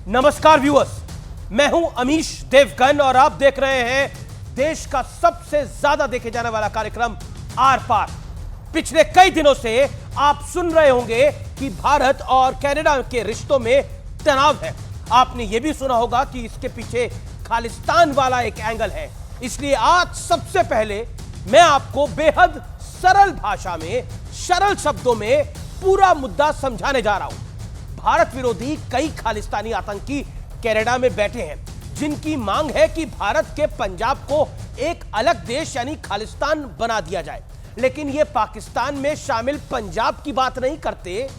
नमस्कार व्यूअर्स, मैं हूं अमीश देवगन और आप देख रहे हैं देश का सबसे ज्यादा देखे जाने वाला कार्यक्रम आर पार। पिछले कई दिनों से आप सुन रहे होंगे कि भारत और कनाडा के रिश्तों में तनाव है। आपने यह भी सुना होगा कि इसके पीछे खालिस्तान वाला एक एंगल है। इसलिए आज सबसे पहले मैं आपको बेहद सरल भाषा में, सरल शब्दों में पूरा मुद्दा समझाने जा रहा हूं। भारत विरोधी कई खालिस्तानी आतंकी कनाडा में बैठे हैं, जिनकी मांग है कि भारत के पंजाब को एक अलग देश यानी खालिस्तान बना दिया जाए। लेकिन ये पाकिस्तान में शामिल पंजाब की बात नहीं करते।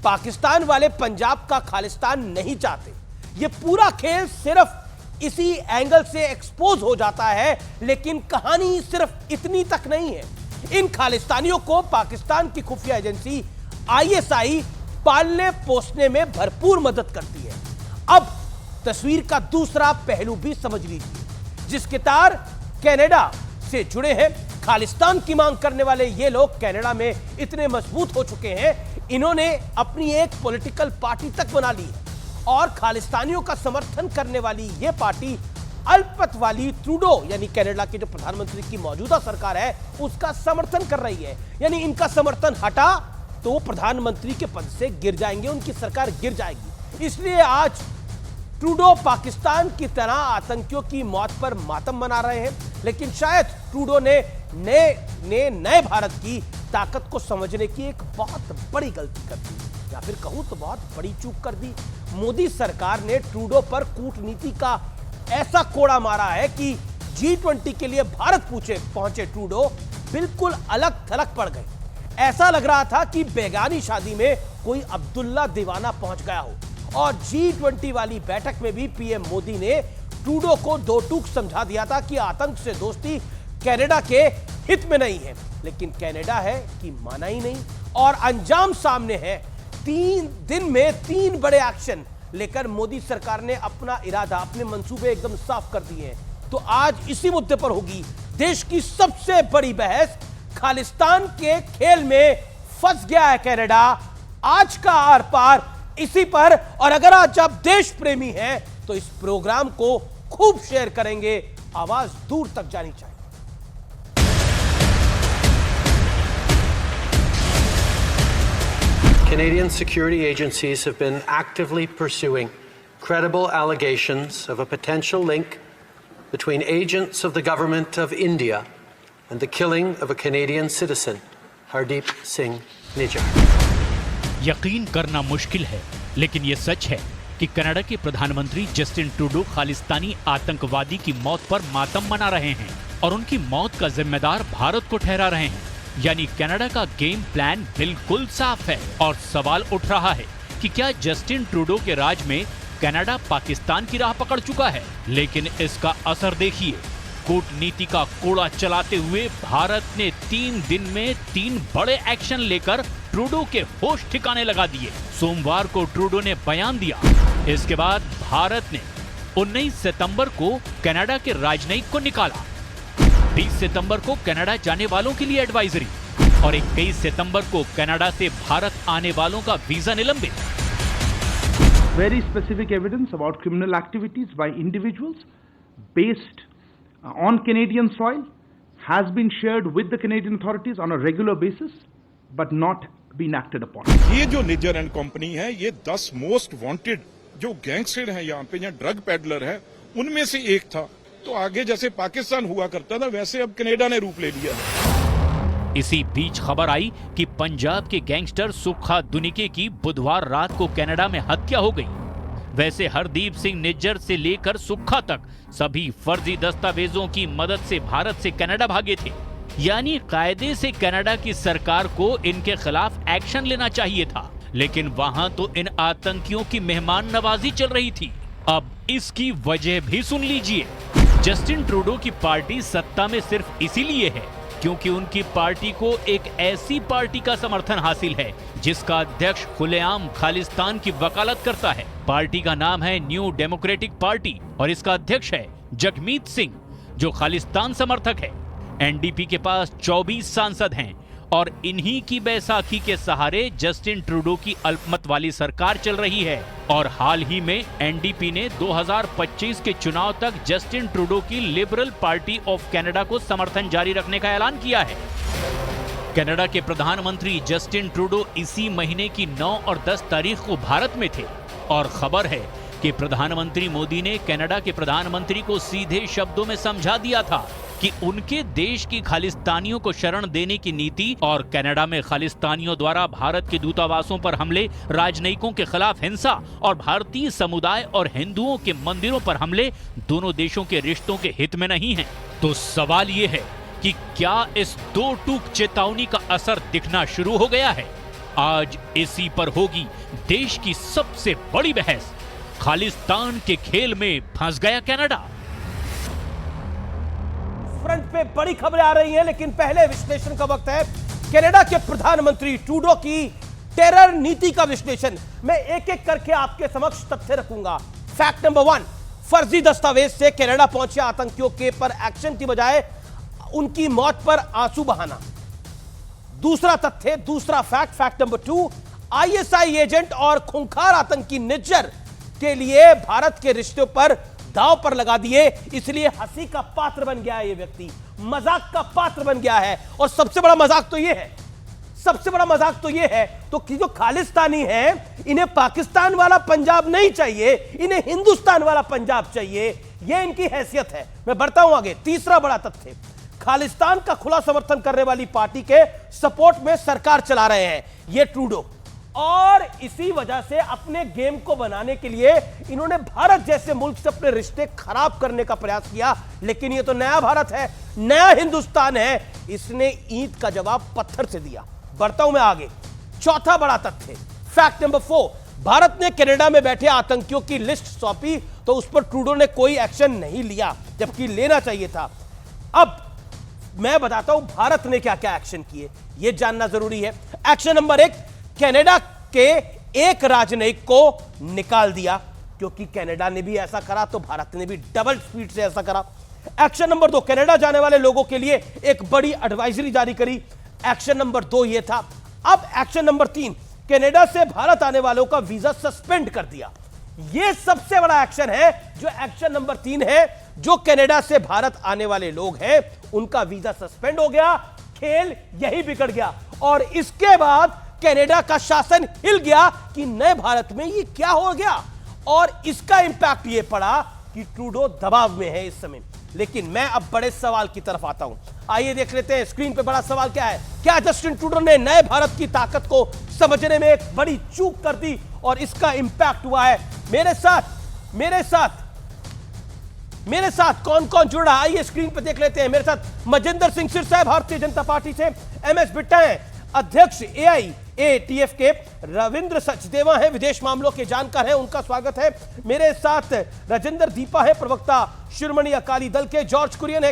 पाकिस्तान वाले पंजाब का खालिस्तान नहीं चाहते। ये पूरा खेल सिर्फ इसी एंगल से एक्सपोज हो जाता है। लेकिन कहानी सिर्फ इतनी तक नहीं है। इन खालिस्तानियों को पाकिस्तान की खुफिया एजेंसी आईएसआई पालने पोसने में भरपूर मदद करती है। अब तस्वीर का दूसरा पहलू भी समझ लीजिए, जिसके तार कनाडा से जुड़े हैं। खालिस्तान की मांग करने वाले ये लोग कनाडा में इतने मजबूत हो चुके हैं, इन्होंने अपनी एक पॉलिटिकल पार्टी तक बना ली है और खालिस्तानियों का समर्थन करने वाली ये पार्टी अल्पमत वाली ट्रूडो यानी कनाडा के जो प्रधानमंत्री की मौजूदा सरकार है उसका समर्थन कर रही है। यानी इनका समर्थन हटा तो वो प्रधानमंत्री के पद से गिर जाएंगे, उनकी सरकार गिर जाएगी। इसलिए आज ट्रूडो पाकिस्तान की तरह आतंकियों की मौत पर मातम मना रहे हैं। लेकिन शायद ट्रूडो ने नए भारत की ताकत को समझने की एक बहुत बड़ी गलती कर दी, या फिर कहूं तो बहुत बड़ी चूक कर दी। मोदी सरकार ने ट्रूडो पर कूटनीति का ऐसा कोड़ा मारा है कि G20 के लिए भारत पहुंचे ट्रूडो बिल्कुल अलग थलग पड़ गए। ऐसा लग रहा था कि बेगानी शादी में कोई अब्दुल्ला दीवाना पहुंच गया हो। और G20 वाली बैठक में भी पीएम मोदी ने ट्रूडो को दो टूक समझा दिया था कि आतंक से दोस्ती कनाडा के हित में नहीं है। लेकिन कनाडा है कि माना ही नहीं और अंजाम सामने है। 3 दिन में 3 बड़े एक्शन लेकर मोदी सरकार ने अपना इरादा, अपने मंसूबे एकदम साफ कर दिए हैं। तो आज इसी मुद्दे पर होगी देश की सबसे बड़ी बहस। खालिस्तान के खेल में फंस गया है कनाडा। आज का आर पार इसी पर। और अगर आज आप देश प्रेमी हैं तो इस प्रोग्राम को खूब शेयर करेंगे, आवाज दूर तक जानी चाहिए। Canadian security agencies have been actively pursuing credible allegations of a potential link between agents of the government of India and the killing of a Canadian citizen, Hardeep Singh Nijjar. यकीन करना मुश्किल है, लेकिन ये सच है कि कनाडा के प्रधानमंत्री जस्टिन ट्रूडो खालिस्तानी आतंकवादी की मौत पर मातम मना रहे हैं और उनकी मौत का जिम्मेदार भारत को ठहरा रहे हैं। यानी कनाडा का गेम प्लान बिल्कुल साफ है और सवाल उठ रहा है कि क्या जस्टिन ट्रूडो के राज में कनाडा पाकिस्तान की राह पकड़ चुका है। लेकिन इसका असर देखिए। कूटनीति का कोड़ा चलाते हुए भारत ने 3 दिन में 3 बड़े एक्शन लेकर ट्रूडो के होश ठिकाने लगा दिए। सोमवार को ट्रूडो ने बयान दिया। इसके बाद भारत ने 19 सितंबर को कनाडा के राजनयिक को निकाला। 20 सितंबर को कनाडा जाने वालों के लिए एडवाइजरी और 21 सितंबर को कनाडा से भारत आने वालों का वीजा निलंबित। Very specific evidence about criminal activities by individuals based on Canadian soil has been shared with the Canadian authorities on a regular basis, but not been acted upon. ये जो Nijjar and company है, ये 10 most wanted जो gangster हैं यहाँ पे, यहाँ drug peddler है, उनमें से एक था। तो आगे जैसे पाकिस्तान हुआ करता था वैसे अब कनाडा ने रूप ले लिया है। इसी बीच खबर आई कि पंजाब के गैंगस्टर सुखा दुनिके की बुधवार रात को कनाडा में हत्या हो गई। वैसे हरदीप सिंह निज्जर से लेकर सुखा तक सभी फर्जी दस्तावेजों की मदद से भारत से कनाडा भागे थे। यानी कायदे से कनाडा की सरकार को इनके खिलाफ एक्शन लेना चाहिए था। लेकिन वहां तो इन आतंकियों की मेहमान नवाजी चल रही थी। अब इसकी वजह भी सुन लीजिए। जस्टिन ट्रूडो की पार्टी सत्ता में सिर्फ इसीलिए है क्योंकि उनकी पार्टी को एक ऐसी पार्टी का समर्थन हासिल है जिसका अध्यक्ष खुलेआम खालिस्तान की वकालत करता है। पार्टी का नाम है न्यू डेमोक्रेटिक पार्टी और इसका अध्यक्ष है जगमीत सिंह, जो खालिस्तान समर्थक है। एनडीपी के पास 24 सांसद हैं और इन्हीं की बैसाखी के सहारे जस्टिन ट्रूडो की अल्पमत वाली सरकार चल रही है। और हाल ही में एनडीपी ने 2025 के चुनाव तक जस्टिन ट्रूडो की लिबरल पार्टी ऑफ कनाडा को समर्थन जारी रखने का ऐलान किया है। कनाडा के प्रधानमंत्री जस्टिन ट्रूडो इसी महीने की 9 और 10 तारीख को भारत में थे और खबर है कि प्रधानमंत्री मोदी ने कनाडा के प्रधानमंत्री को सीधे शब्दों में समझा दिया था कि उनके देश की खालिस्तानियों को शरण देने की नीति और कनाडा में खालिस्तानियों द्वारा भारत के दूतावासों पर हमले, राजनयिकों के खिलाफ हिंसा और भारतीय समुदाय और हिंदुओं के मंदिरों पर हमले दोनों देशों के रिश्तों के हित में नहीं हैं। तो सवाल ये है कि क्या इस दो टूक चेतावनी का असर दिखना शुरू हो गया है? आज इसी पर होगी देश की सबसे बड़ी बहस। खालिस्तान के खेल में फंस गया कनाडा। फ्रंट पे बड़ी खबरें आ रही हैं, लेकिन पहले विश्लेषण का वक्त है। कनाडा के प्रधानमंत्री ट्रूडो की टेरर नीति का विश्लेषण मैं एक एक करके आपके समक्ष तथ्य रखूंगा। फैक्ट नंबर 1, फर्जी दस्तावेज से कनाडा पहुंचे आतंकियों के पर एक्शन की बजाय उनकी मौत पर आंसू बहाना। दूसरा तथ्य, दूसरा फैक्ट नंबर 2, आईएसआई एजेंट और खूंखार आतंकी निज्जर के लिए भारत के रिश्तों पर दांव पर लगा दिए, इसलिए हंसी का पात्र बन गया है ये व्यक्ति, मजाक का पात्र बन गया है। और सबसे बड़ा मजाक तो ये है तो कि जो खालिस्तानी हैं, इन्हें पाकिस्तान वाला पंजाब नहीं चाहिए, इन्हें हिंदुस्तान वाला पंजाब चाहिए। ये इनकी हैसियत है। मैं बढ़ता हूं आगे। तीसरा बड़ा तथ्य, खालिस्तान का खुला समर्थन करने वाली पार्टी के सपोर्ट में सरकार चला रहे हैं ये ट्रूडो, और इसी वजह से अपने गेम को बनाने के लिए इन्होंने भारत जैसे मुल्क से अपने रिश्ते खराब करने का प्रयास किया। लेकिन ये तो नया भारत है, नया हिंदुस्तान है, इसने ईंट का जवाब पत्थर से दिया। बढ़ता हूं मैं आगे। चौथा बड़ा तथ्य, फैक्ट नंबर 4, भारत ने कनाडा में बैठे आतंकियों की लिस्ट सौंपी तो उस पर ट्रूडो ने कोई एक्शन नहीं लिया, जबकि लेना चाहिए था। अब मैं बताता हूं भारत ने क्या क्या एक्शन किए, यह जानना जरूरी है। एक्शन नंबर 1, कनाडा के एक राजनयिक को निकाल दिया, क्योंकि कनाडा ने भी ऐसा करा तो भारत ने भी डबल स्पीड से ऐसा करा। एक्शन नंबर 2, कनाडा जाने वाले लोगों के लिए एक बड़ी एडवाइजरी जारी करी। एक्शन नंबर 2 यह था। अब एक्शन नंबर 3, कनाडा से भारत आने वालों का वीजा सस्पेंड कर दिया। यह सबसे बड़ा एक्शन है। जो एक्शन नंबर 3 है, जो कनाडा से भारत आने वाले लोग हैं उनका वीजा सस्पेंड हो गया, खेल यही बिगड़ गया। और इसके बाद कनाडा का शासन हिल गया कि नए भारत में ये क्या हो गया, और इसका इंपैक्ट ये पड़ा कि ट्रूडो दबाव में है इस समय। लेकिन मैं अब बड़े सवाल की तरफ आता हूं। आइए देख लेते हैं स्क्रीन पे बड़ा सवाल क्या है। क्या जस्टिन ट्रूडो ने नए भारत की ताकत को समझने में एक बड़ी चूक कर दी और इसका इंपैक्ट हुआ है? मेरे साथ कौन कौन जुड़ रहा है आइए स्क्रीन पे देख लेते हैं। मेरे साथ मजिंदर सिंह सिरसा है भारतीय जनता पार्टी से, एमएस बिट्टा है अध्यक्ष एआईएटीएफ के, रविंद्र सचदेवा है विदेश मामलों के जानकार हैं, उनका स्वागत है। मेरे साथ राजेंद्र दीपा है प्रवक्ता शिरोमणि अकाली दल के, जॉर्ज कुरियन है